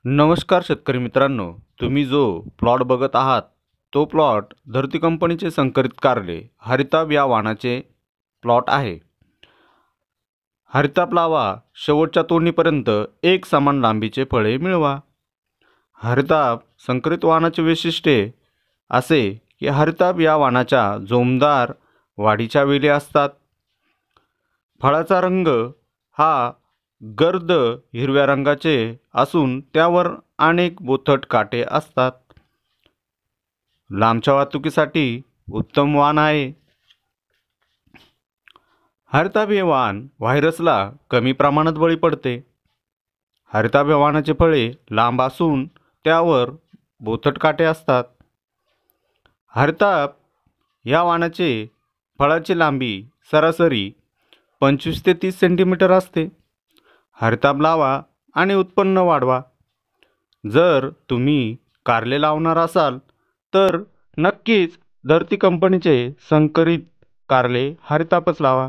नमस्कार शेतकरी मित्रांनो, तुम्ही जो प्लॉट बघत आहात तो प्लॉट धरती कंपनीचे संकरित कारले हरिताभ या वाणाचे प्लॉट आहे। हरिताभ लावा, शेवटच्या तोडणीपर्यंत एक समान लांबीचे फळे मिळवा। हरिताभ संकरित वाणाचे वैशिष्ट्य असे की हरिताभ या वाणाच्या जोमदार वाढीच्या वेली असतात। फळाचा रंग हा गर्द हिरव्या रंगाचे असून त्यावर अनेक बोथट काटे असतात। लांबच्या वाहतुकीसाठी उत्तम वाण आहे। हरिताभ हे वाण व्हायरसला कमी प्रमाणात बळी पडते। हरिताभ या वाणाचे फळे लांब असून त्यावर बोथट काटे असतात। हरिताभ या वाणाचे फळाची लांबी सरासरी 25 ते 30 सेंटीमीटर असते। हरिताभ लावा आणि उत्पन्न वाढवा। जर तुम्ही कारले लावणार असाल तर नक्कीच धरती कंपनीचे संकरित कारले हरिताभच लावा।